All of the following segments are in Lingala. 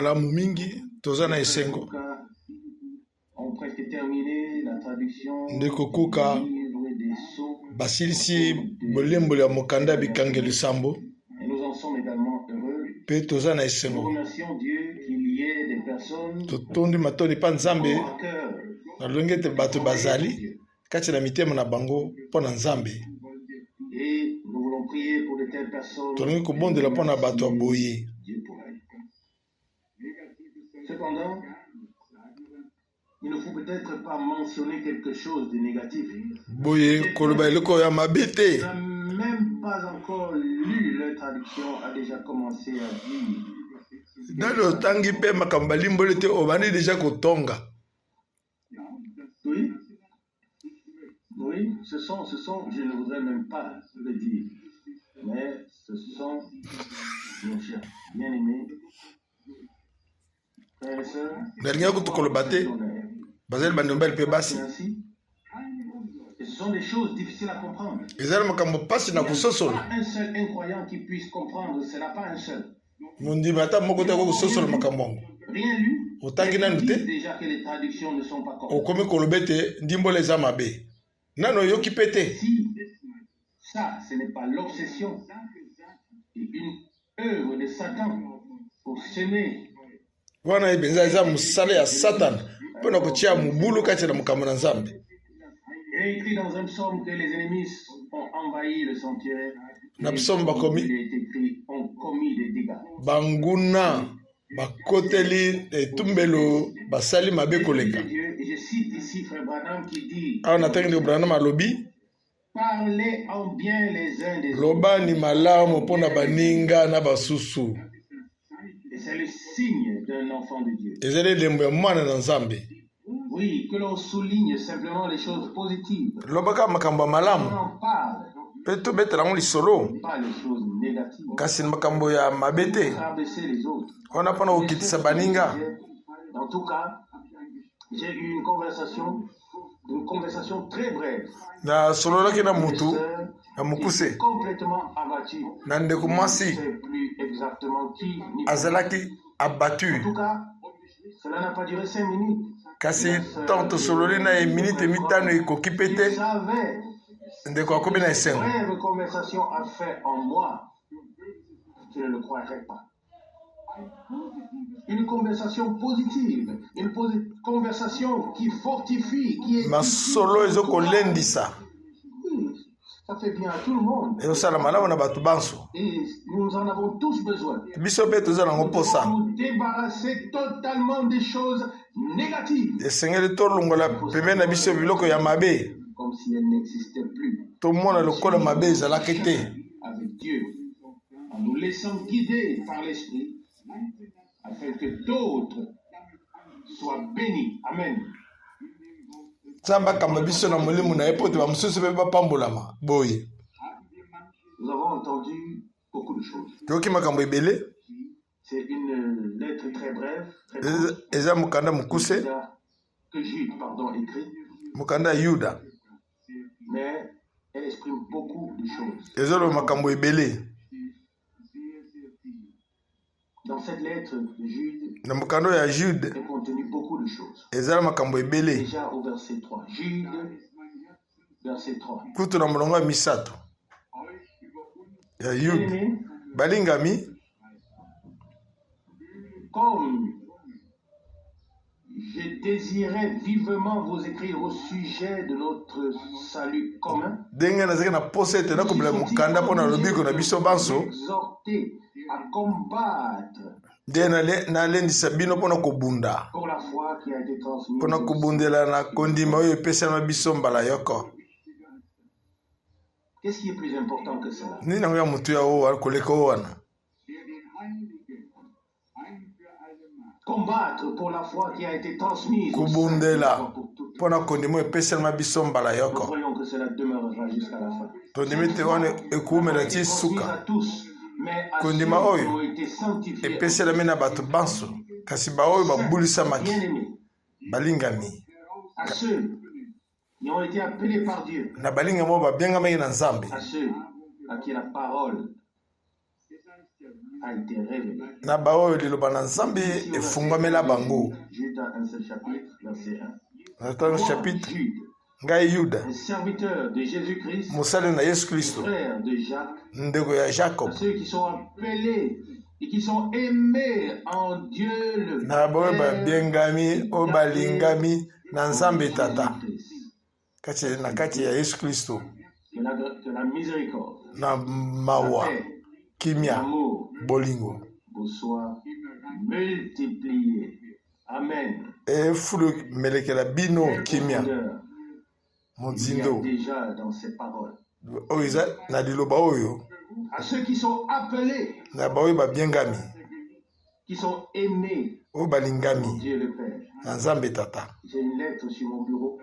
malamu mingi toza na esengo ndeko kuka basilisi bolemboli ya mokanda bikangeli sambo pe toza na esengo totondi matoni pa nzambe na lolenge ete bato bazali kati na mitema na bango mpo na nzambe tolingi kobondela mpo na bato ya boye. Cependant, il ne faut peut-être pas mentionner quelque chose de négatif. Boye koloba eloko ya mabe te. N'a même pas encore lu leur traduction, a déjà commencé à dire. Nalo tangi pe makambo balimboli te obandi déjà kotonga. Oui. Oui, ce sont, je ne voudrais même pas le dire, mais ce sont, mon cher bien-aimé, Dernier coup de colobate, Basel Bandombel Pebasi. Ce sont des choses difficiles à comprendre. Il n'y a pas un seul incroyant qui puisse comprendre, ce n'est pas un seul. Rien lu, déjà que les traductions ne sont pas correctes. Si ça, ce n'est pas l'obsession, c'est une œuvre de Satan pour semer. Wana ibenza eza musale ya Satan pona kuchia mubulu kati na mukambo na Nzambe. Il est écrit dans un psaume que les ennemis ont envahi le sanctuaire. Na psaume bakomi. Il est écrit ont commis des dégâts. Banguna bakoteli etumbelo basali mabe koleka. Et je cite ici frère Branham qui dit. Ah na tangi Branham alobi. Parlez en bien les uns des autres. Loba ni malamu pona baninga na basusu. Et c'est le signe d'un enfant de Dieu. Oui, que l'on souligne simplement les choses positives. On en parle, pas les choses négatives. Rabaisser les autres. En tout cas, j'ai eu une conversation très brève. Complètement abattu. Je ne sais plus exactement qui. Azalaki abattu. En tout cas, cela n'a pas duré 5 minutes. Kasi tanto sololi na minute mitano ekoki pete. Ndeko akobi na esengo. Une brève conversation a fait en moi. Je ne le croirais pas. Une conversation positive, une conversation qui fortifie, qui est. Masolo ezoko lendisa. Ça fait bien à tout le monde. Et nous en avons tous besoin. Nous débarrasser totalement des choses négatives. Comme si elles n'existaient plus. Avec Dieu. En nous laissant guider par l'Esprit. Afin que d'autres soient bénis. Amen. Nous avons entendu beaucoup de choses. C'est une lettre très brève, très courte, que Jude écrit. Mais elle exprime beaucoup de choses. Dans cette lettre de Jude, est contenu beaucoup de choses. Déjà au verset 3. Jude, verset 3. Balingami. Comme je désirais vivement vous écrire au sujet de notre salut commun, exhorter à combattre pour la foi qui a été transmise. Qu'est-ce qui est plus important que cela? Combattre pour la foi qui a été transmise. Nous croyons que cela demeurera jusqu'à la fin. À tous, mais à ceux qui ont été sanctifiés. Bien-aimés. À ceux qui ont été appelés par Dieu. À ceux à qui la parole a été révélé. Na baoyo liloba na Nzambe efungwamela bango. Jude un seul chapitre, verset 1. Nathan chapitre. Jude, Ngai Yuda, un serviteur de Jésus-Christ, mosali na Yesu Kristo, frère de Jacques, ndeko ya Jacob. à ceux qui sont appelés et qui sont aimés en Dieu le Na baoyo babiengami o balingami na Nzambe Tata. Na kati ya Yesu Kristo. Que la miséricorde, Na mawa, kimia, l'amour bolingo. vous soit multiplié. Amen. E fulu melekela bino kimia. Il y a Mozindo. déjà dans ces paroles. Oiza na liloba oyo. À ceux qui sont appelés, Na baoyo babiengami. qui sont aimés O balingami. par Dieu le Père. Na Nzambe Tata. J'ai une lettre sur mon bureau.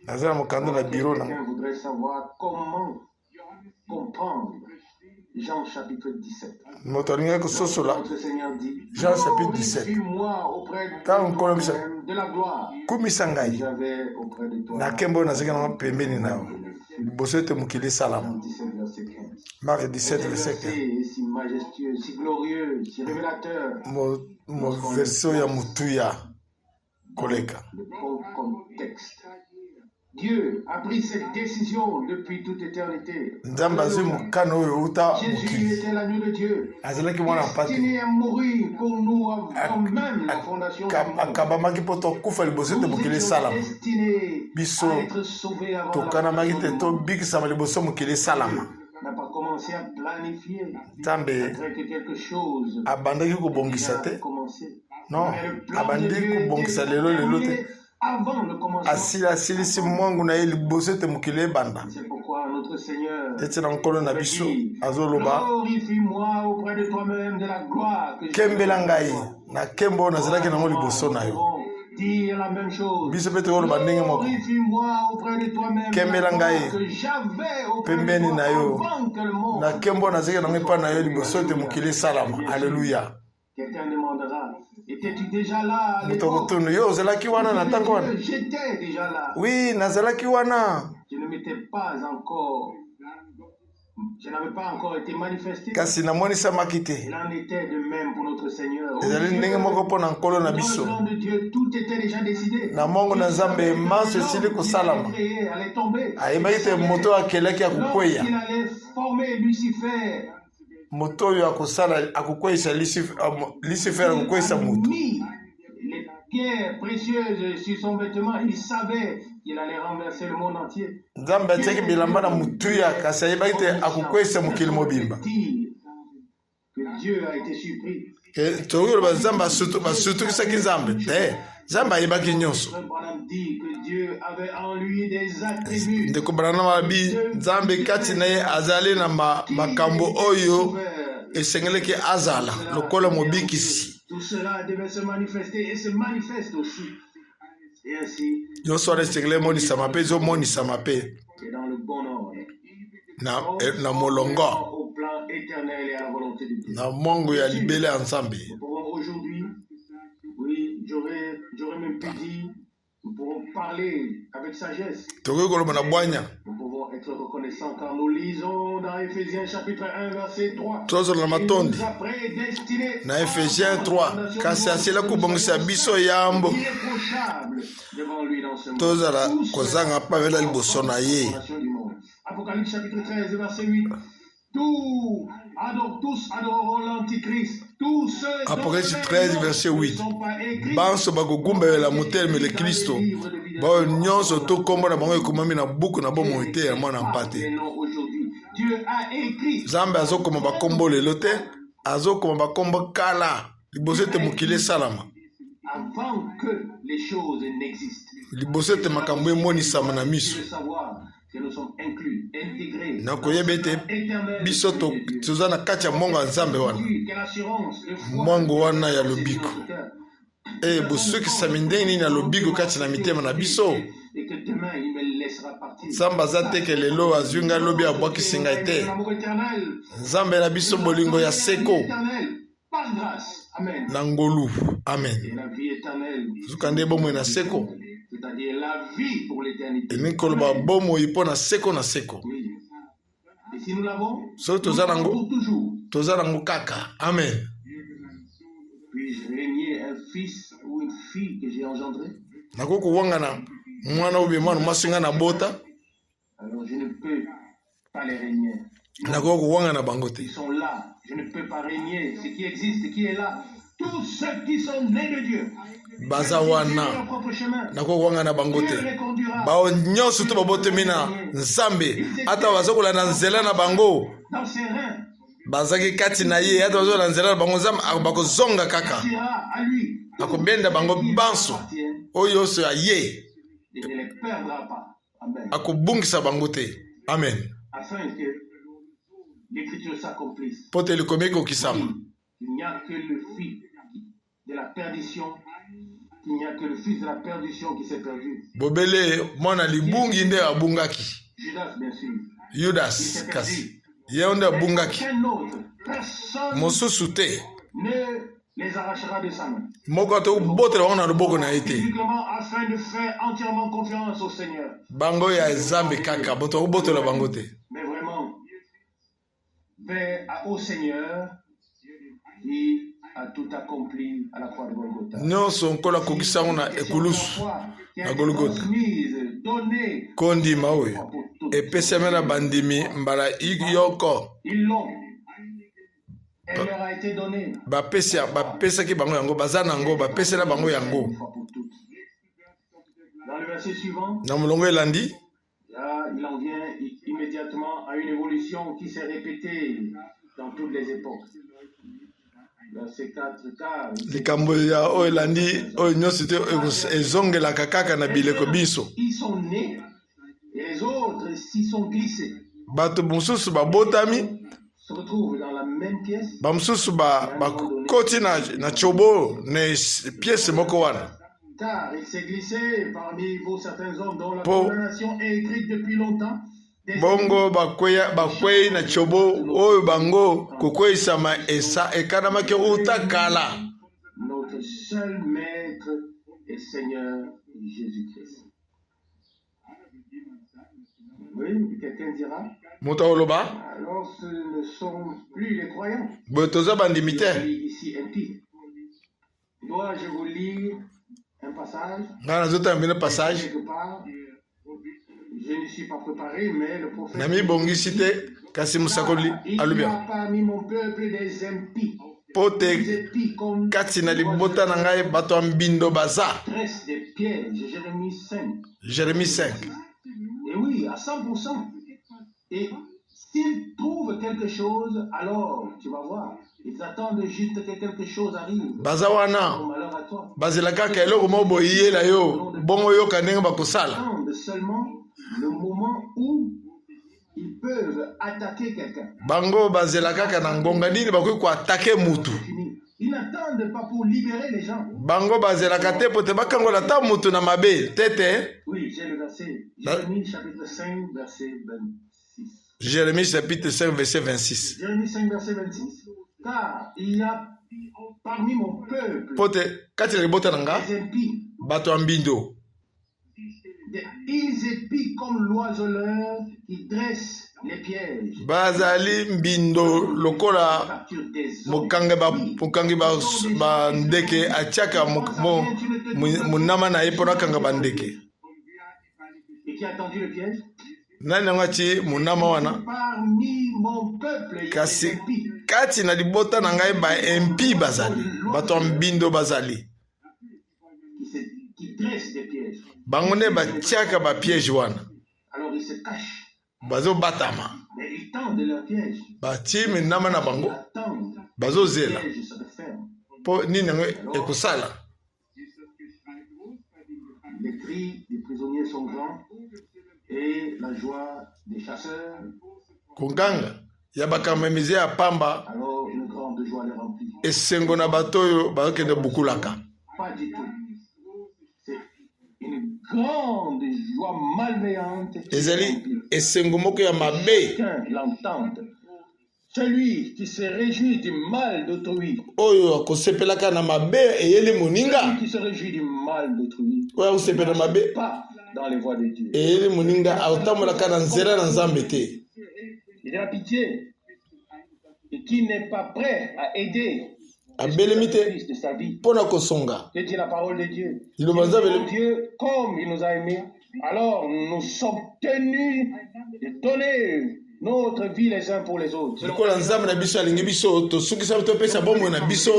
Nazala mokando na biro na. Quelqu'un voudrait savoir comment comprendre Jean chapitre 17. Moto alinga kososola. Notre Seigneur dit, Jean chapitre 17. Glorifie-moi auprès Quand de la gloire kumisa que ngai j'avais auprès de toi. na kembo nazalaki nango pembeni na yo liboso ete mokili esalama. Jean 17, verset 15. Marc 17 verset 15. C'est si majestueux, si glorieux, si révélateur. Mo verso ya mutuya koleka. Le contexte. Dieu a pris cette décision depuis toute éternité. Nzambe azwi mokano oyo uta Jésus mokili. était l'agneau de Dieu, Azalaki mwana mpate. destiné à mourir pour nous avant même la fondation du monde. Akabamaki mpo tokufa liboso ete Nous mokili étions esalama. destinés Biso à être sauvés avant la tokanamaki fondation te du monde. tobikisama liboso mokili esalama. N'a pas commencé à planifier Nzambe après que quelque chose abandaki a kobongisa te. commencé. Non, Mais le plan de abandi Dieu kobongisa était lelo te. terminé avant le commencement. asilisi mwangu na ye liboso ete mokili ebanda. C'est pourquoi notre Seigneur Ete na nkolo na biso azoloba glorifie-moi auprès de toi-même de la gloire que kembela ngai na kembo oyo nazalaki nango liboso na yo. dire la même chose. Biso mpe tokoloba ndenge moko. Glorifie-moi auprès de toi-même Kembela de la ngai gloire que j'avais auprès de pembeni toi na yo avant que le monde. na kembo oyo nazalaki nango epai na yo liboso ete mokili esalama. Alleluya. Quelqu'un demandera, étais-tu déjà là à moto l'époque? akotuni yo ozalaki wana na ntango wana. J'étais déjà là. Oui, nazalaki wana. Je ne m'étais pas encore, je n'avais pas encore été manifesté. Kasi namonisamaki Il te. en était de même pour notre Seigneur. Ezali ndenge moko mpo na nkolo na Dans biso. le plan de Dieu, tout était déjà décidé. Na mongo na Nzambe manso esili kosalama. Allait tomber. Ayebaki te moto oyo akelaki akokweya. Lorsqu'il allait former Lucifer, Moto oyo akosala akokweyisa Lucifer akokweyisa moto. mis les pierres précieuses sur son vêtement, il savait qu'il allait renverser le monde entier. Nzambe atiaki bilamba na mutuya kasi ayebaki te akokweyisa mokili mobimba. Que Dieu a été surpris. Tokoki koloba Nzambe basutukisaki Nzambe te. Nzambe ayebaki nyonso. Branham dit que Dieu avait en lui des attributs. Ndeko Branham alobi Nzambe kati na ye azali na makambo oyo esengeleki azala lokola mobikisi. Tout cela devait se manifester et se manifeste aussi. Et ainsi, Nyonso wana esengeli emonisama mpe ezomonisama mpe et dans le bon ordre. na molongo Au plan éternel et à la volonté de Dieu. na mongo ya libele ya Nzambe. Nous pourrons aujourd'hui, oui, j'aurais même pu dire, nous pourrons parler avec sagesse. Tokoki koloba na bwanya. Nous pouvons être reconnaissants car nous lisons dans Ephésiens chapitre 1 verset 3. Tozola na matondi Il nous a prédestinés na Ephésiens 3 kasi asila kobongisa biso yambo irréprochables devant lui dans ce monde. tozala Tous kozanga pamela liboso na ye. fondation du monde. Apocalypse chapitre 13 verset 8. Tous adoreront l'Antichrist. Tous ceux Apocalypse dont 13 verset 8. ne sont pas écrits Banso bakogumbela motelemele Kristo baoyo nyonso to kombo na bango ekomami na buku na bomoi te ya mwana mpate. les noms aujourd'hui. Dieu a écrit. Nzambe azokoma bakombo lelo te azokoma bakombo kala liboso ete mokili esalama Avant que les choses n'existent. liboso ete makambo emonisama na miso. De savoir que nous sommes inclus, intégrés. Nakoyeba ete biso toza na kati ya mongo ya Nzambe wana. Mwango wana ya lobiko bosukisami ndenge nini ya lobiko kati na mitema na biso. Nzambe aza teke lelo azwi ngai lobi abwakisi ngai te. Nzambe na biso bolingo ya seko na ngolu. Amen. Zuka nde bomoi na seko elingi koloba bomoi mpo na seko na seko. Soki toza nango toza nango kaka. Amen. Puis-je régner un fils ou une fille que j'ai engendré? Nako kuwanga na mwana obi mwana masinga na bota. Alors je ne peux pas les régner. Nako kuwanga na bangote. Ils sont là. Je ne peux pas régner. Ce qui existe, qui est là. Tous ceux qui sont nés de Dieu. Bazawana. Nako kuwanga na bangote. Bao nyonso to babotemi na Nzambe. Ata bazokola na nzela na bango. Dans ses reins. Bazaki kati na ye. Ata bazokola na nzela na bango Nzambe akozonga kaka. À lui. Akobenda bango banso. Oyo so ye. Il ne les perdra pas. Amen. Akobungisa bango te. Amen. Afin que l'écriture s'accomplisse. Pote likomeko kisama. Il n'y a que le fils de la perdition. Il n'y a que le fils de la perdition qui s'est perdu. Bobele mwana libungi nde abungaki. Judas, bien sûr. Judas kasi. Ye nde abungaki. Personne Mosusu te. ne les arrachera de sa main. Moko to botre wango na loboko na ete. Uniquement afin de faire entièrement confiance au Seigneur. Bango ya Nzambe kaka boto botola bango te. Mais vraiment, au Seigneur qui a tout accompli à la croix de Golgotha. Nyonso nkola kokisango na ekulusu na Golgotha. Kondima oyo epesame na bandimi mbala yoko. Ils l'ont. Elle leur a été donnée. Bapesaki bango yango baza nango bapesela bango yango. Dans le verset suivant, na mulongo elandi, là, il en vient immédiatement à une évolution qui s'est répétée dans toutes les époques. Verset 4, car likambo ya oyo elandi oyo nyonso te ezongelaka kaka na bileko biso. Ils sont nés et les autres s'y sont glissés. Bato mosusu babotami Se retrouvent dans la même pièce. Bamususu bakoti na chobo na pièce moko wana. Car il s'est glissé parmi vous certains hommes dont la condamnation est écrite depuis longtemps. Bongo bakwei na chobo oyo bango kokweyisama ekanamaki utakala. Notre seul maître et Seigneur Jésus-Christ. Oui, quelqu'un dira. Alors ce ne sont plus les croyants. Ici impie. Dois-je vous lire un passage? Quelque part, je ne suis pas préparé, mais le prophète il y a parmi mon peuple des impies. Des impies comme dresse des pièges. Jérémie 5. Et oui, à 100%. Et s'ils trouvent quelque chose, alors tu vas voir. Ils attendent juste que quelque chose arrive. Bazawana. Malheur à toi. Bazilaka keloko mo boyela yo. Bongo yo kanenga bakosala. Attendent seulement le moment où ils peuvent attaquer quelqu'un. Bango bazelaka kana ngonga nini bakoki ko attaquer mutu. Ils n'attendent pas pour libérer les gens. Bango bazelaka te pote bakangola ta mutu na mabe. Tete. Oui, j'ai le verset. Jérémie chapitre 5 verset 26. Jérémie chapitre 5 verset 26. Jérémie 5 verset 26. Car il y a parmi mon peuple pote kati le bota nanga des impies. Bato ambindo. Ils épient comme l'oiseleur qui dresse les pièges. Bazali mbindo lokola mukange ba ndeke achaka munama na ipona kanga bandeke. Et qui a tendu le piège? Nani ngati munama wana? Parmi mon peuple kasi kati na libota na ngai ba impi bazali. Bato mbindo bazali. Qui dresse des pièges. Bangone batiaka ba piège wana. Alors ils se cachent. Bazo batama. Mais ils tendent leur piège. Bati minama na bango. Bazo zela. Po nini ekosala. Les cris des prisonniers sont grands et la joie des chasseurs. Konganga ya bakamemize ya pamba. Alors une grande joie les remplit. Esengo na batoyo bakende bukulaka. Pas du tout. Grande joie malveillante. Ezali esengo moko ya mabe. L'entente. Celui qui se réjouit du mal d'autrui. Oyo akosepelaka na mabe eyeli moninga. Celui qui se réjouit du mal d'autrui. Oyo akosepela mabe. Pas dans les voies de Dieu. Eyeli moninga autamolaka na nzela na Nzambe te. Il a pitié et qui n'est pas prêt à aider abelemite de sa vie. pona kosonga Que dit la parole de Dieu. Si liloba nous nzambe aimons Dieu comme il nous a aimés, alors nous sommes tenus de donner notre vie les uns pour les autres. lokola nzambe na biso alingi biso tosukisa topesa bomoi na biso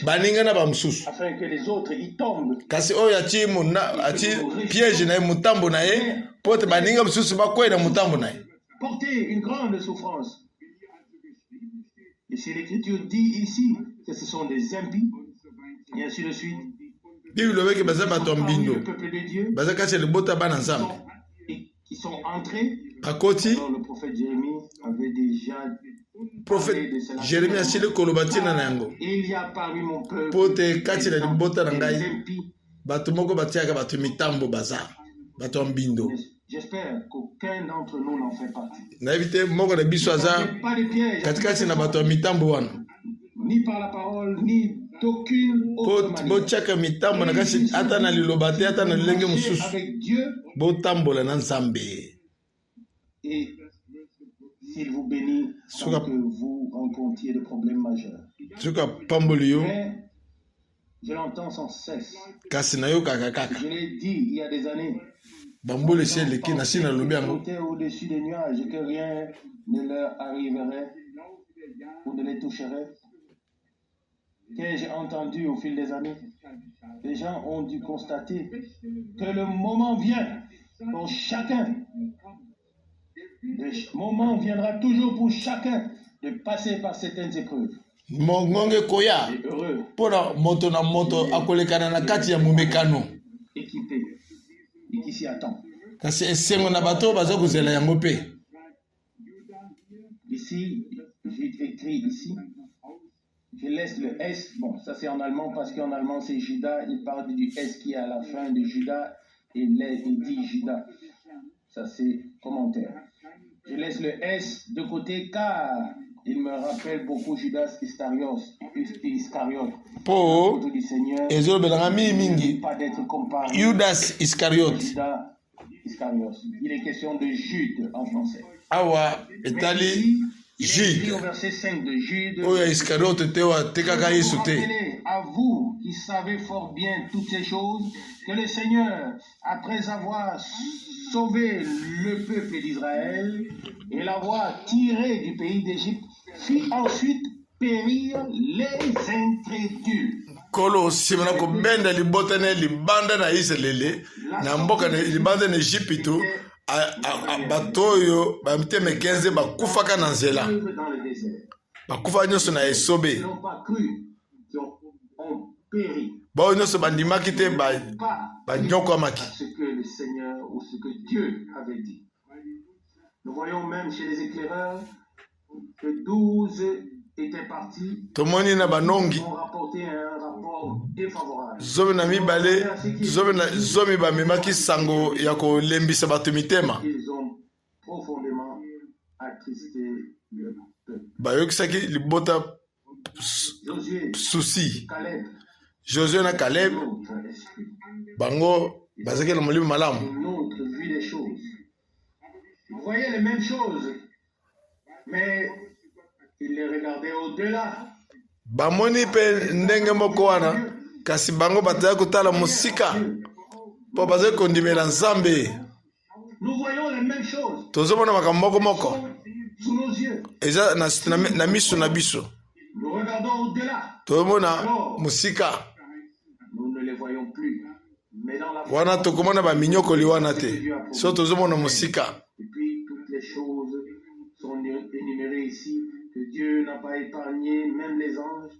baninga na bamosusu Afin que les autres y tombent. kasi oyo ati piège na ye motambo na ye po te baninga mosusu bakwela motambo na ye Porter une grande souffrance. Et si l'Écriture dit ici que ce sont des impies, et ainsi de suite, bible lobeki baza bato ya parmi mbindo le peuple de Dieu, baza kati ya libota bana nzambe qui sont entrés, bakoti alors le prophète Jérémie avait déjà prophète jérémi asili koloba ntina na yango il y a parmi mon peuple po te kati na libota na des ngai impies. bato moko batiaka bato mitambo baza bato ya mbindo J'espère qu'aucun d'entre nous n'en fait partie. nayebi te moko na biso aza Pas de piège, katikati na bato ya mitambo wana ni par la parole, ni d'aucune autre po manière. botiaka mitambo na kasi ata na liloba te ata na lolenge mosusu Avec Dieu, botambola na nzambe et s'il vous bénit sans que vous rencontriez de problèmes majeurs. soki apamboli yo Mais je l'entends sans cesse. kasi nayokaka kaka Je l'ai dit il y a des années. bamboli esi eleki na si nalobi yango Ils au-dessus des nuages et que rien ne leur arriverait ou ne les toucherait. Qu'ai-je entendu au fil des années? Les gens ont dû constater que le moment vient pour chacun. Le moment viendra toujours pour chacun de passer par certaines épreuves. mongonge koya Et heureux, mpona moto na moto akolekana na kati ya momekano équipé et qui s'y attend. kasi esengo na bato baza kozela yango mpe Ici, j'ai écrit ici. Je laisse le S. Bon, ça c'est en allemand parce qu'en allemand c'est Judas. Il parle du S qui est à la fin de Judas et il dit Judas. Ça c'est commentaire. Je laisse le S de côté car il me rappelle beaucoup Judas Iscariot. mpo Du Seigneur. ezolobelanga mingi Pas d'être comparé. Judas Iscariot Judas Iscariot. Il est question de Jude en français. awa etali Il est écrit au Jude verset 5 de Jude. oyo ya Iscariote te oyo atekaka yesu te Rappelez à vous qui savez fort bien toutes ces choses que le Seigneur, après avoir sauvé le peuple d'Israël et l'avoir tiré du pays d'Égypte, fit ensuite périr les incrédules. kolo nsima na kobenda libota na ye libanda na Israele na mboka na libanda na Ejipito bato oyo bamiteme 15 bakufaka na nzela Dans le désert. bakufa nyonso na esobe Ils n'ont pas cru, ils ont péri. baoyo nyonso bandimaki te Pas banyokwamaki à ce que le Seigneur ou ce que Dieu avait dit. Nous voyons même chez les éclaireurs que 12 étaient partis, tomoni na banongi ont rapporté un rapport défavorable. zomi na mibale zomi bamemaki sango ya kolembisa bato mitema Ils ont profondément attristé le peuple. bayokisaki libota Josué, susi Caleb, Josué na Caleb notre esprit, bango bazaki na molimo malamu une autre vue des choses. Vous voyez les mêmes choses, mais ils les regardaient au-delà. bamoni mpe ndenge moko wana kasi bango bataya kotala mosika mpo bazali kondimela nzambe Nous voyons les mêmes choses tozomona makambo moko moko sous nos yeux. eza na miso na biso Nous regardons au-delà. tozomona mosika Nous ne les voyons plus. Mais dans la wana tokomona baminyokoli wana te so tozomona mosika Et puis toutes les choses sont énumérées ici, que Dieu n'a pas épargné, même les anges.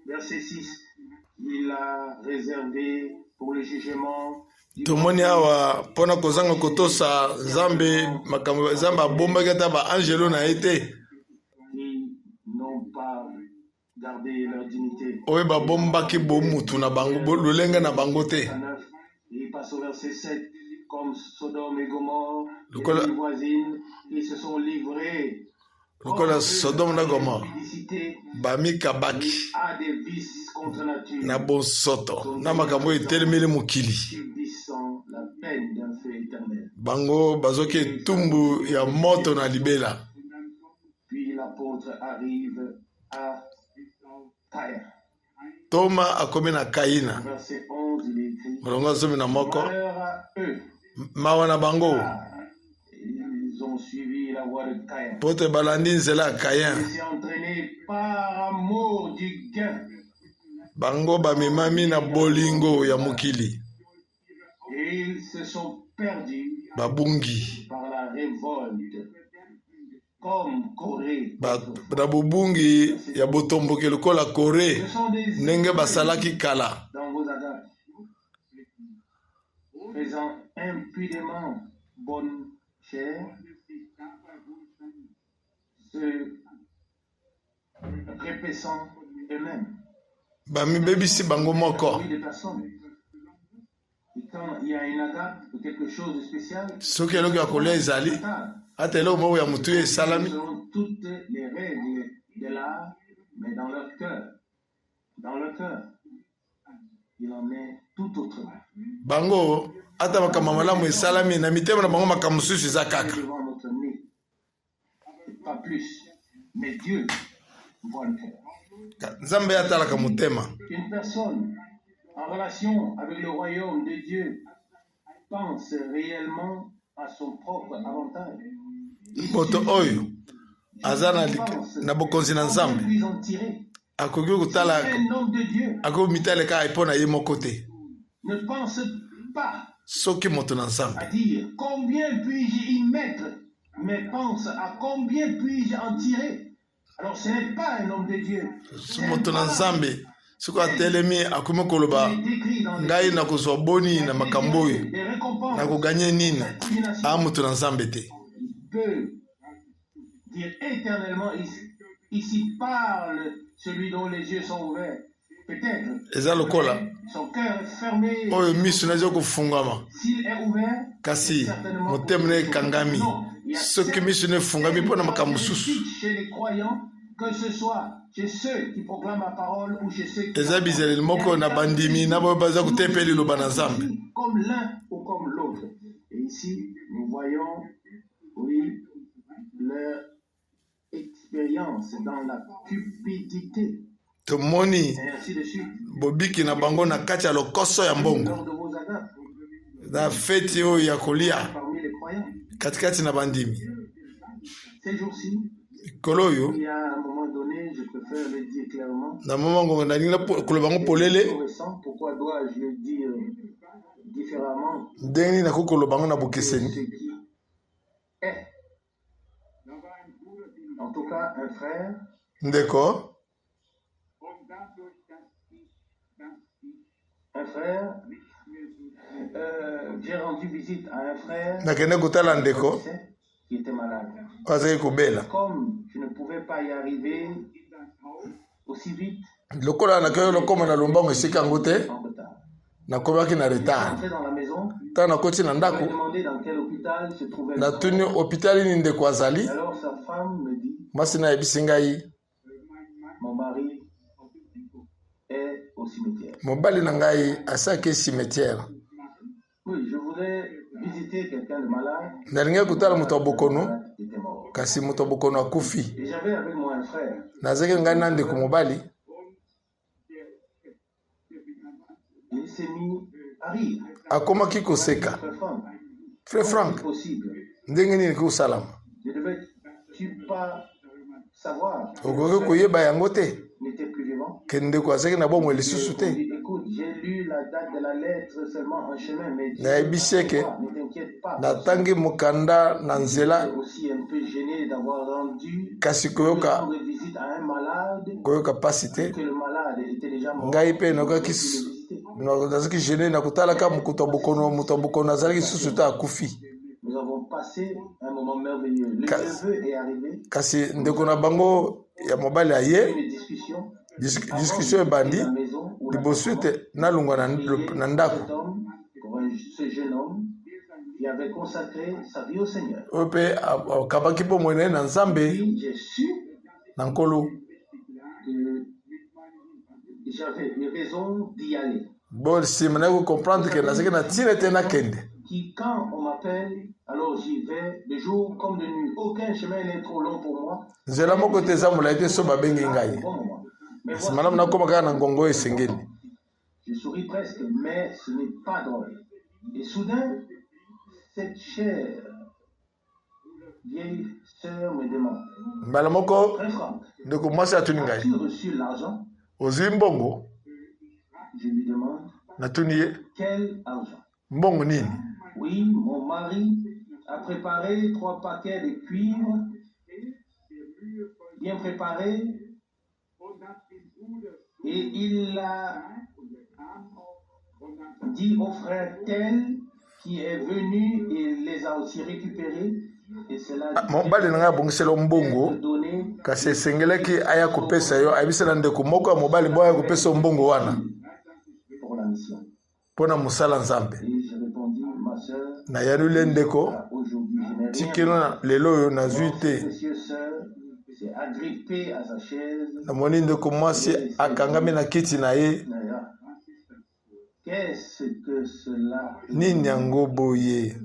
Verset 6, il a réservé pour le jugement. tomoni awa mpona kozanga kotosa nzambe makambo nzambe abombaki ata baangelo na ye te Ils n'ont pas gardé leur dignité. oyo babombaki bomutu na bango lolenge na bango te Et il passe au verset 7, comme Sodome et Gomorre, Lokola- les voisines, ils se sont livrés lokola Sodome na Gomorre cupidité bamikabaki à des vices contre nature, na bosoto na makambo oyo etelemeli mokili subissant la peine d'un feu éternel. bango bazoki etumbu ya moto na libela Puis il a l'apôtre arrive à Caïn. Toma akomi na Kaina. Verset 11, il est écrit, Molongo zomi na moko. malheur à eux. Mawa na bango. Ils ont suivi la voie de Caïn. Pote balandi nzela Kain. Ils s'est entraîné par amour du gain. Bango bamemami na bolingo ya mokili. Et ils se sont perdus Babungi. par la révolte. Comme Corée. Na bubungi ya botomboki lokola Corée. Ce sont des Ndenge basalaki kala. dans vos adages, faisant impudemment bonne chère, se répétant eux-mêmes. Bami bebisi bango moko. Des personnes. Et quand il y a une agape ou quelque chose de spécial, Soki eloko ya kolia ezali. Ata eloko moko ya mutu esalami. selon toutes les règles de l'art, mais dans leur cœur, il en est tout autrement. Bango ata makambo malamu esalami na mitema na bango makambo mosusu eza kaka. Devant notre nez, pas plus, mais Dieu voit le cœur. Nzambe atalaka motema. Une personne en relation avec le royaume de Dieu pense réellement à son propre avantage. Moto oyo aza na bokonzi na Nzambe. Puis en tirer. Akoki kotala Un homme de Dieu akoki mitale ka epo na ye moko te. ne pense pas Soki moto na à Nzambe dire combien puis-je y mettre, mais pense à combien puis-je en tirer. Alors ce n'est pas un homme de Dieu. so moto na Nzambe soki atelemi akomi koloba ngai nakozwa boni na makambo oyo nakoganye nini a moto na Nzambe te. Il peut dire éternellement, ici parle celui dont les yeux sont ouverts. Peut-être Eza lokola son cœur est fermé. oyo miso na eza kofungama S'il est ouvert, kasi motema na ekangami. Soki miso na efungami mpo na makambo mosusu chez les croyants, que ce soit chez ceux qui proclament la parole ou chez ceux qui eza bizaleli moko na bandimi na bayo baza kotepela liloba na Nzambe. comme l'un ou comme l'autre. Et ici, nous voyons, oui, leur expérience dans la cupidité. Tomoni Et ainsi de suite. bobiki na bango na kati ya lokoso ya mbongo Lors de vos agapes, na feti oyo ya kolia parmi les croyants, katikati na bandimi. ces jours-ci, Kolo oyo il y a un moment donné, je préfère le dire clairement. na moma ngongo nalingi koloba ngo polele Pourquoi dois-je le dire différemment? ndenge nini nakoki koloba ngo na bokeseni. Ce qui est. En tout cas, un frère Ndeko j'ai rendu visite à un frère nakende kotala ndeko qui était malade. azali kobela. Comme je ne pouvais pas y arriver aussi vite, Lokola nakoki lokoma na lombango esika yango te en retard. nakomaki na retard. Entré dans la maison, Ntango nakoti na je ndako me demandé dans quel hôpital se trouvait le natuni frère. hôpital nini ndeko azali. Alors sa femme me dit, Mwasi nayebisi ngai mon mari est au cimetière. mobali na ngai asaki cimetière. Oui, je voulais visiter quelqu'un de malade. Nalingi kotala moto ya bokono Il était mort. kasi moto ya bokono akufi. Et j'avais avec moi un frère. Nazaki ngai na ndeko mobali Il s'est mis à rire. akomaki koseka. Très franc. Frère Frank, C'est possible. ndenge nini kosalama Ne devais-tu pas savoir que okoki koyeba yango te n'était plus vivant? ke ndeko azaki na bomoi Je lisusu lui ai te. dit, écoute, j'ai lu la date de la lettre seulement en chemin, mais nayebisi eke ne t'inquiète pas. natangi mokanda na nzela J'étais aussi un peu gêné d'avoir rendu kasi koyoka rendre visite à un malade koyoka pasi te. que le malade était déjà mort. Ngai mpe nakokaki Je l'ai visité. nazalaki gene na kotalaka moto ya bokono azalaki susu te akufi. Nous avons passé un moment merveilleux. Le neveu est arrivé. Kasi ndeko na bango ya mobali aye Une discussion. discussion ebandi La maison où la liboso ete nalongwa na ndako cet homme, pour ce jeune homme, qui avait consacré sa vie au Seigneur. oyo mpe akabaki bomoi na ye na Nzambe Puis j'ai su na nkolo. que j'avais une raison d'y aller. Bon nsima nayaki kocomprendre ke nazalaki na ntina ete nakende. qui, quand on m'appelle, alors j'y vais de jour comme de nuit. Aucun chemin n'est trop long pour moi. Nzela moko te za mula ete so babengi ngai. Simala mna koma kaka na ngongo esengeli. Je souris presque, mais ce n'est pas drôle. Et soudain, cette chère vieille sœur me demande. Mbala moko Très franc. ndeko mwasi atuni ngai. As-tu reçu l'argent? Ozwi mbongo? Je lui demande. Natuni ye. Quel argent? Mbongo nini? Oui, mon mari a préparé 3 paquets de cuivre, bien préparés, et il a dit au frère tel qui est venu et les a aussi récupérés. Et cela mobali nanga abongisela mbongo kasi esengelaki aya kopesa yo ayebisela ndeko moko ya mobali boya kopesa mbongo wana mpona mosala nzambe na yanule ndeko tikino lelo oyo nazwi te namoni ndeko mwasi akangami na kiti na ye nini yango boye.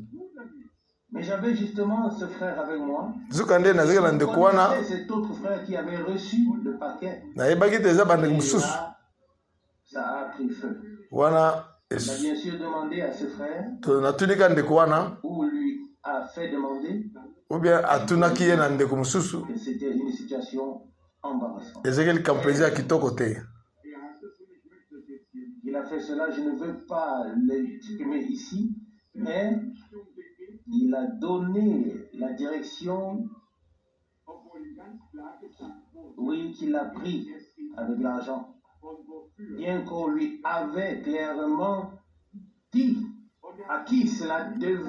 Mais j'avais justement ce frère avec moi. Cet autre frère qui avait reçu le paquet. Ça a pris feu. Il a bien sûr demandé à ce frère. Ou lui a fait demander. Ou bien que c'était une situation embarrassante. Il a fait cela, je ne veux pas l'exprimer ici, mais il a donné la direction, oui, qu'il a pris avec l'argent, bien qu'on lui avait clairement dit à qui cela devait.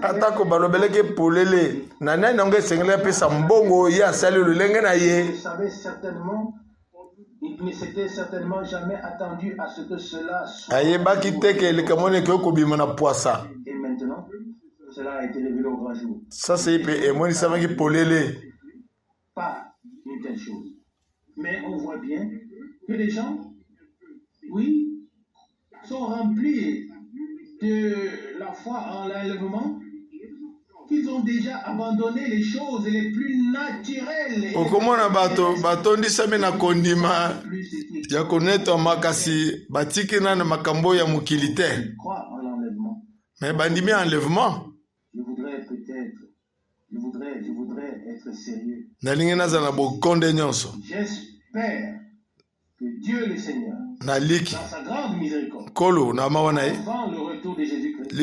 Il savait certainement, il ne s'était certainement jamais attendu à ce que cela soit. Et maintenant, cela a été révélé au grand jour. Ça c'est pas une telle chose. Mais on voit bien que les gens, oui, sont remplis de la foi en l'enlèvement, qu'ils ont déjà abandonné les choses les plus naturelles. Okomona batondi same na kondima ya konetwa makasi batiki na makambo ya mokili te. Mais bandimi enlèvement. Je voudrais être sérieux. J'espère que Dieu le Seigneur, dans sa grande miséricorde, avant le retour de Jésus-Christ,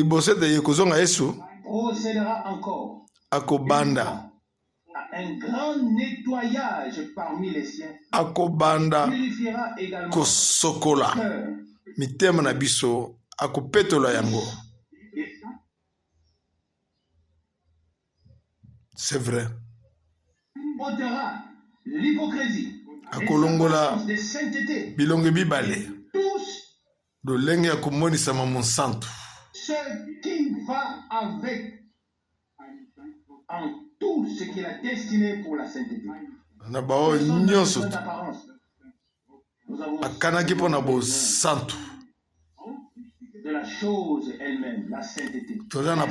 procédera encore à un grand nettoyage parmi les siens. Purifiera également c'est vrai. Ôtera l'hypocrisie, akolongola de sainteté. Bilonge bibale. Tous lolenge ya komonisa monsanto. Ce qui va avec en tout ce qu'il a destiné pour la sainteté. Na bao nyonso. Akanaki pona bo santo. De la chose elle-même, la sainteté. Toza na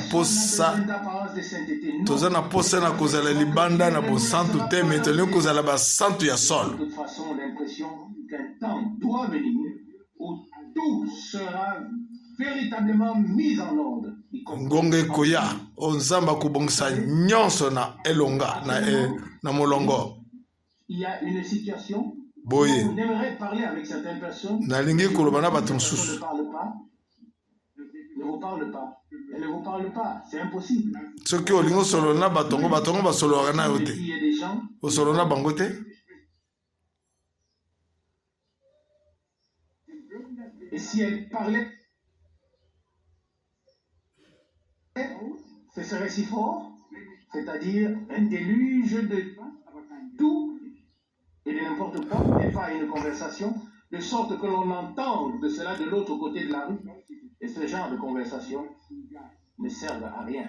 posa na kozala libanda na bo santo te meteli kozala ba santo ya sol. De toute façon, l'impression qu'un temps doit venir où tout sera véritablement mis en ordre. Ngonge koya onzamba kubongisa nyonso na elonga na molongo. Il y a une situation boye. On aimerait parler avec certaines personnes. Nalingi koloba na bato mosusu. Ne vous parle pas. Elle ne vous parle pas. C'est impossible. Soki olingo solo na batongo ba solo na yo te. O solo na bango te. Et si elle parlait, ce serait si fort, c'est-à-dire un déluge de tout et de n'importe quoi, et pas une conversation, de sorte que l'on entende de cela de l'autre côté de la rue. Et ce genre de conversation ne sert à rien.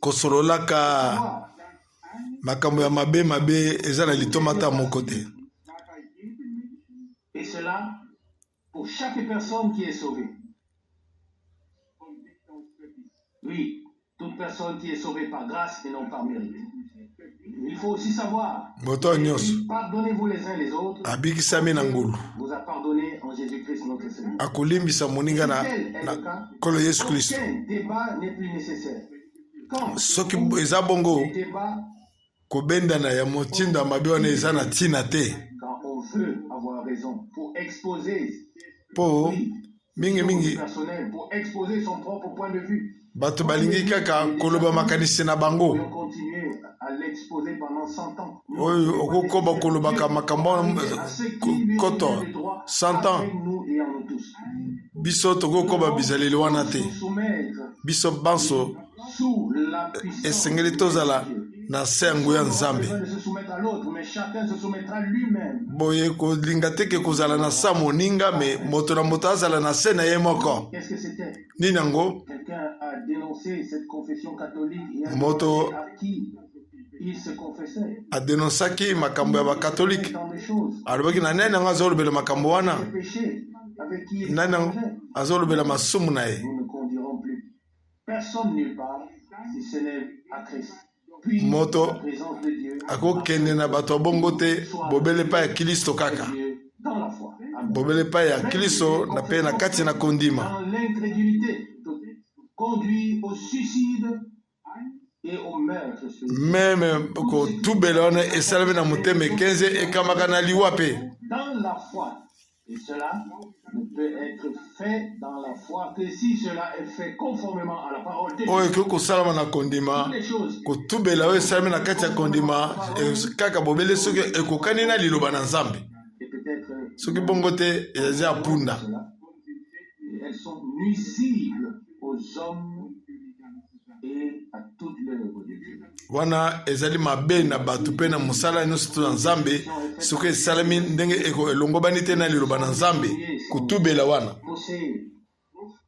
Kosololaka makambo ya mabe eza na litomata moko te. Et cela pour chaque personne qui est sauvée. Oui, toute personne qui est sauvée par grâce et non par mérite. Il faut aussi savoir, pardonnez-vous les uns les autres, vous a pardonné en Jésus-Christ notre Seigneur. Aucun débat n'est plus nécessaire. Quand les débats, quand on veut avoir raison pour exposer personnel, pour exposer son propre point de vue, bato balingi kaka koloba makanisi na bango oyo okokoba kolobaka makambo koto 100 ans biso tokokoba bizaleli wana te biso banso esengeli tozala na se ya nguya Nzambe boye kolinga teke kozala na sa moninga me moto na moto azala na se na ye moko nini yango moto adenonsaki makambo ya bakatolike alobaki na nani yango azolobela makambo wana nani yango azolobela masumu na ye moto akokende na bato bongo te bobele pa ya Kristo kaka bobele pa ya Kristo na pe na kati na kondima même ko tubela wana esalemi na motema 15 ekamaka na liwa pe et cela ne peut être fait dans la foi que si cela est fait conformément à la parole de Dieu. Oye ko salama na kondima ko tubela oye salama na kati ya kondima kaka bobele soki ekokani na liloba na Nzambe soki bongo te eza punda. Elles sont nuisibles aux hommes et à toute l'œuvre de Dieu. Wana ezali mabe na batu pe na musala nyonso na Nzambe soki esalami ndenge elongobani te na liloba na Nzambe kutubela wana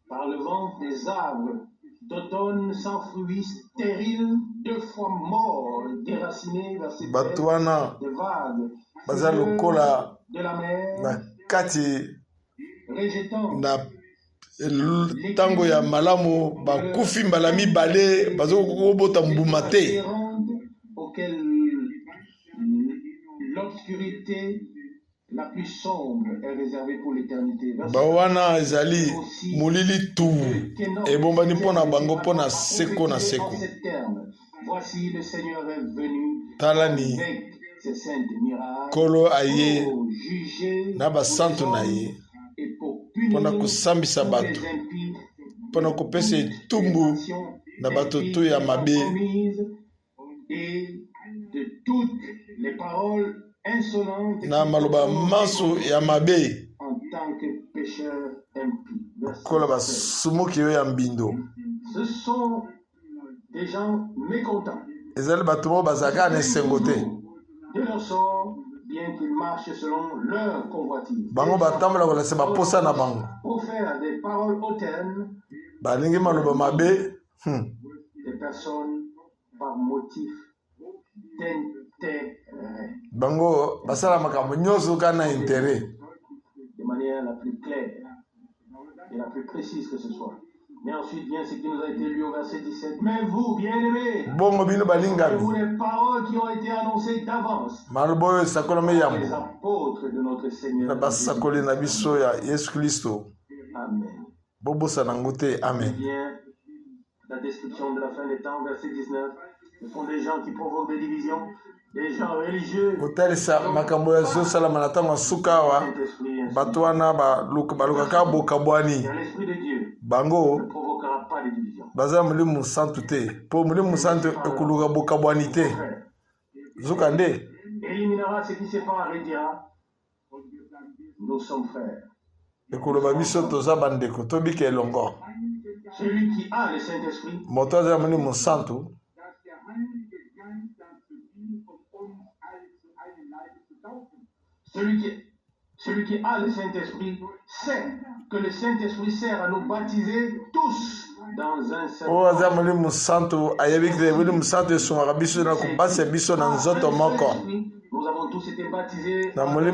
par le vent des arbres d'automne sans fruits stériles 2 fois morts déracinés vers ces batu wana de vagues baza lokola de la mer na kati rejetant na tango ya malamu bakufi mbala mibale bazokobota mbuma te l'obscurité la plus sombre est réservée pour l'éternité. Bawana ezali mulili tu ebombani mpona bango mpona seko na seko. Voici le Seigneur est venu talani ses saintes miracles kolo aye na basantu na ye mpona kosambisa bato mpona kopesa etumbu na bato to ya mabe na maloba maso ya mabe kola basumuki yo ya mbindo ezali bato mo bazalaka na esengo te bango batambola kolasa baposa na bango balingi maloba mabe bango basala makambo nyonso kana na intérêt de manière la plus claire et la plus précise que ce soit. Mais ensuite vient ce qui nous a été lu au verset 17. Mais vous, bien-aimés, bongo bino balingami, vous les paroles qui ont été annoncées d'avance malobo sakolo me yambo les apôtres de notre Seigneur na basakoli na biso ya Yesu Kristo. Amen. Bobo sanangote amen. Bien la description de la fin des temps, verset 19. Ce sont des gens qui provoquent des divisions, des gens religieux. Kotalisa makambo ya zosala manatanga sukawa bato wana balukaka bokabwani bango baza mulimu santu te po mulimu santu ekuluka bokabwani te zuka nde éliminera ce qui sépare et dira nous sommes frères. ekoloba biso toza bandeko tobika elongo. Celui qui a le Saint-Esprit moto aza mulimu santu Celui qui a le Saint-Esprit sait que le Saint-Esprit sert à nous baptiser tous dans un seul corps. Nous avons tous été baptisés dans le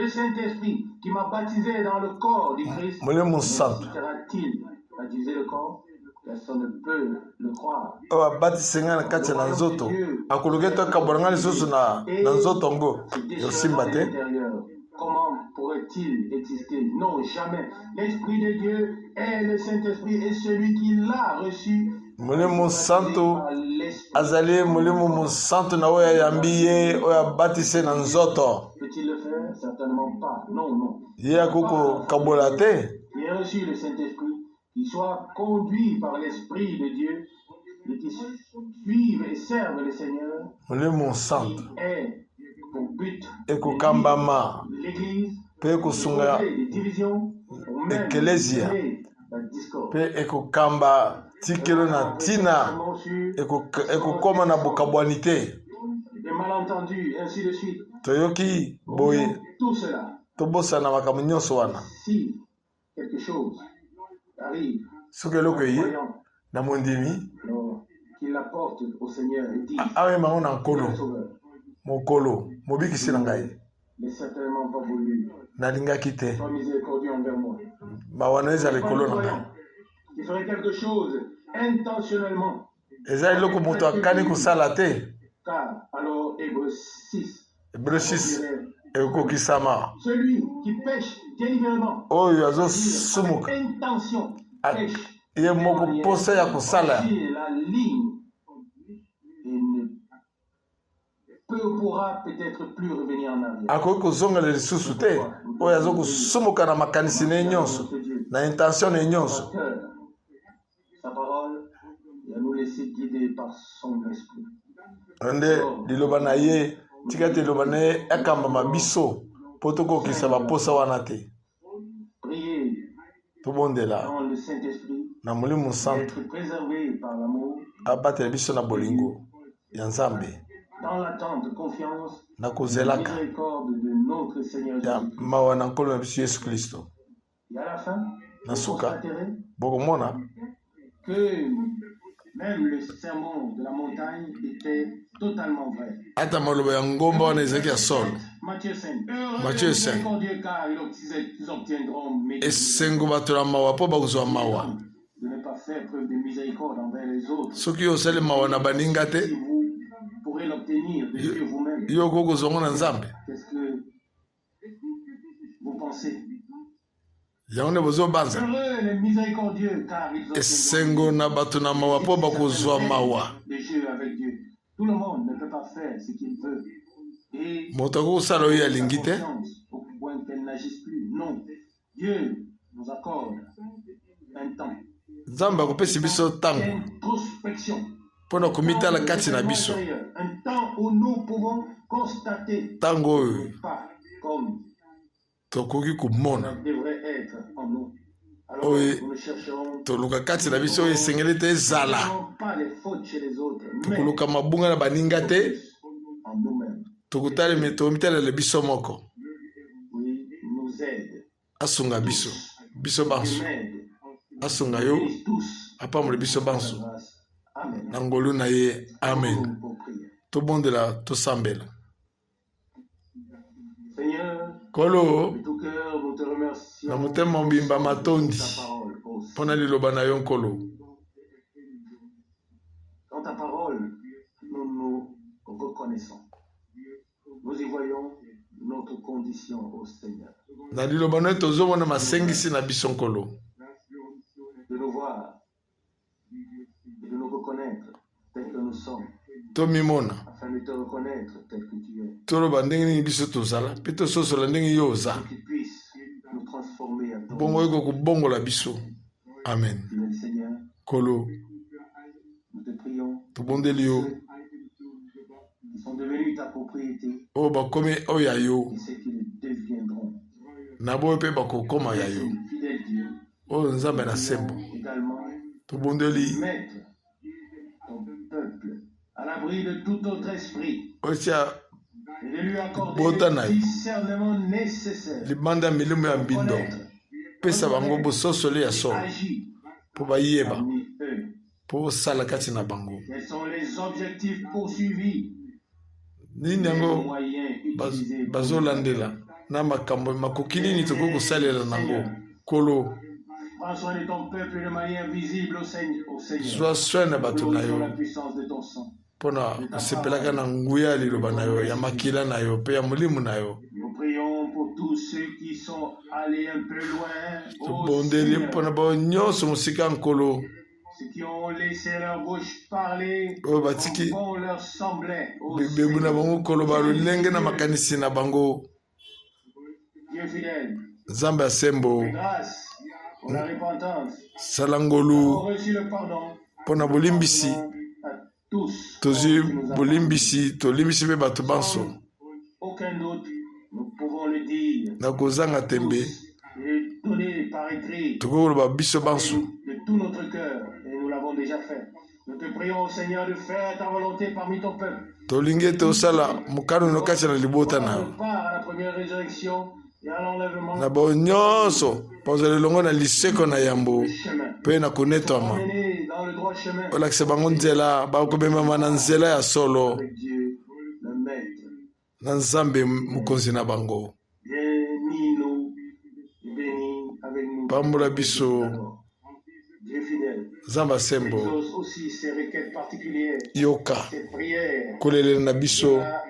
le Saint-Esprit qui m'a baptisé dans le corps du Christ, sera-t-il baptisé le corps? Personne ne peut le croire. Comment pourrait-il exister? Non, jamais. L'Esprit de Dieu est le Saint-Esprit et celui qui l'a reçu. Mulimo santo azali mulimo santo na oya yambiye oya batise na nzoto. Peut-il le faire? Certainement pas. Non, non. Yea kuko kabolate. Il a reçu le Saint-Esprit qui soit conduit par l'Esprit de Dieu et qui suive et serve le Seigneur. Mulimo santo. Et pour but ekukambama pe kusunga ekelesia pe ekukamba tikelo na tina ekukoma na bokabwanite toyoki boye tobosana makambo nyonso wana soki eloko eye na mondimi awemango na nkolo mokolo mobikisi na ngai nalingaki te mawana eza likolo na ngai eza eloko moto akani kosala te. Hébreu 6 ekokisama oyo azosumuka ye moko mposa ya kosala akoki kozongela lisusu te oyo azokosumuka na makanisi ne nyonso na intention ne nyonso. Nde liloba na ye tika te liloba na ye akambama biso mpo tokokisa baposa wana te. Tobondela na Molimo Santo abatela biso na bolingo ya Nzambe na kozelaka ya mawa na nkolo na biso Yesu Kristo. Na suka bokomona même le sermon de la montagne était totalement vrai. Ata maloba ya ngomba wana ezalaki ya solo. Matthieu 5. Esengo bato na mawa mpo bakozwa mawa. Soki osali mawa na baninga te yo kokozwa ngo na Nzambe. yango nde bozobanza esengo na bato na mawa mpo bakozwa mawa. Moto akokosala oyo alingi te. Nzambe akopesi biso ntango mpo na komitala kati na biso. Ntango oyo tokoki komona oyo toluka kati na biso oyo esengeli te ezala. Tokoluka mabunga na baninga te, tokomitalela biso moko. Asunga biso biso banso, asunga yo apamole biso banso na ngolu na ye. Amen. Tobondela tosambela. Kolo na motema mbimba matondi mpona liloba na yo nkolo. Dans ta parole, nous nous reconnaissons. Nous y voyons notre condition au Seigneur. Na liloba na yo tozomona masengisi na biso nkolo. De nous voir et de nous reconnaître tel que nous sommes. Tomimona afin de te reconnaître tel que tu es. Toloba ndenge nini biso tozala mpe tososola ndenge yo oza. Bongo eko kobongola biso. Amen. Kolo tobondeli yo oyo bakomi oyo ya yo na boyo mpe bakokoma ya yo oyo Nzambe na sembo. Tobondeli otia bota na yo libanda milimo ya mbindo pesa bango bososoli ya solo mpo bayeba mpo osala kati na bango. Nini yango bazolandela na makambo makoki nini tokoki kosalela nango kolo. Prends soin de ton peuple de manière visible au Seigneur. Zwa soin na bato na yo La puissance de ton sang. mpona osepelaka na nguya ya liloba na yo ya makila na yo mpe ya molimo na yo. Nous prions pour tous ceux qui sont allés un peu loin. Tobondeli mpona bao nyonso mosika nkolo. Ceux qui ont laissé leur bouche parler, oyo batiki on leur semblait. bebu na bango koloba lolenge na makanisi na bango. Dieu fidèle, Nzambe ya sembo grâce pour la repentance. sala On ngolu reçu le pardon. mpona bolimbisi. À tous. Tozwi bolimbisi tolimbisi mpe bato banso. Aucun doute, nous pouvons le dire. Na kozanga tembe Et donner par écrit tokoki koloba biso banso de tout notre cœur, et nous l'avons déjà fait. Nous te prions, Seigneur, de faire ta volonté parmi ton peuple. tolingi ete osala mokano no kati na libota na yo Part à la première résurrection et à l'enlèvement na bao nyonso kozala elongo na liseko na yambo du chemin. mpe na konetwama Emmenés dans le droit chemin olakisa bango nzela bakobemama na nzela ya solo avec Dieu, le Maître. na Nzambe mokonzi na bango. Bénis-nous, bénis avec nous. Pambola biso Dieu fidèle. Nzambe asembo Exauce aussi ces requêtes particulières, yoka ces prières. kolelela na biso La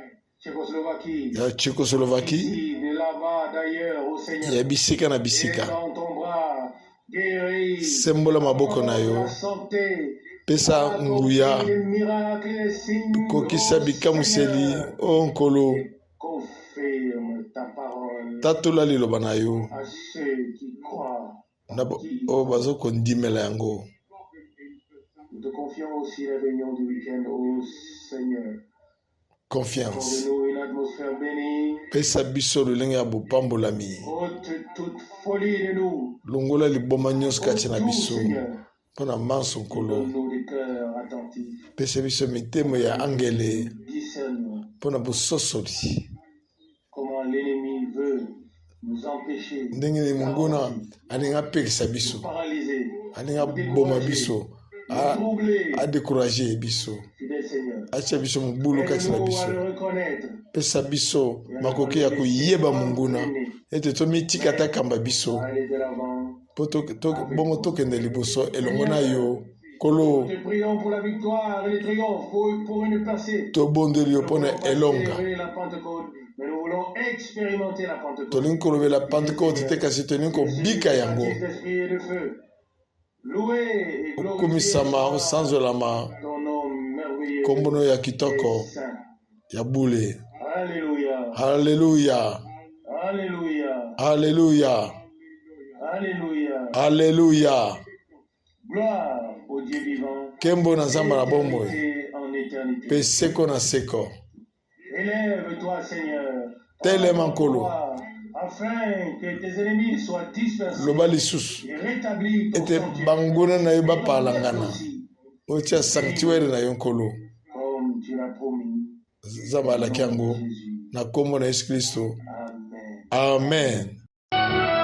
Tchécoslovaquie, ya Tchécoslovaquie ici, de là-bas, d'ailleurs, au Seigneur. ya bisika na Et bisika. dans ton bras, guéris. Sembola maboko na yo La santé. pesa nguya Les miracles, les signes. kokisa bikamuseli o nkolo Confirme ta parole tatola liloba na yo à ceux qui croient. na oyo bazokondimela yango. Nous te confions aussi les réunions du week-end au Seigneur. Confiance Pour nous une atmosphère bénie. pesa biso lolenge ya bopambolami Ôte toute folie de nous. longola liboma nyonso kati na Tout, biso Seigneur. mpona manso nkolo. Donne-nous des cœurs attentifs. pesa biso mitemo ya angele Discerne mpona bososoli comment l'ennemi veut nous empêcher, ndenge nini monguna alingi apekisa biso paralyser, alingi aboma biso troubler. adécourage biso Fidèle Seigneur. atia biso mobulu kati na Aide-nous à biso le reconnaître. pesa biso makoki ya koyeba monguna ete tomitika ta kamba biso Aller de l'avant. mpo bongo tokende liboso elongo na yo kolo. Nous te prions pour la victoire et le triomphe, pour une percée. Tobondeli yo mpona elonga. Célébrer la Pentecôte, mais nous voulons expérimenter la Pentecôte. tolingi kolobela pentecote te kasi tolingi kobika yango D'esprit et de feu. Louer et glorifier okumisama osanzolama ton nom merveilleux kombono ya et kitoko saint. ya bule. Alléluia. Haleluya, Alléluia. haleluya, Alléluia. haleluya. Gloire au Dieu vivant. Kembo na Nzambe na bomoi Et en éternité. mpe seko na seko. Élève-toi, Seigneur. Telema nkolo Afin que tes ennemis soient dispersés loba lisusu et rétablis ton ete sanctuaire. banguna na yo Et bapalangana aussi, otia sanctuaire na yo nkolo. comme tu l'as promis. Nzambe alaki yango Jésus. na kombo na Yesu Kristo. Amen. Amen.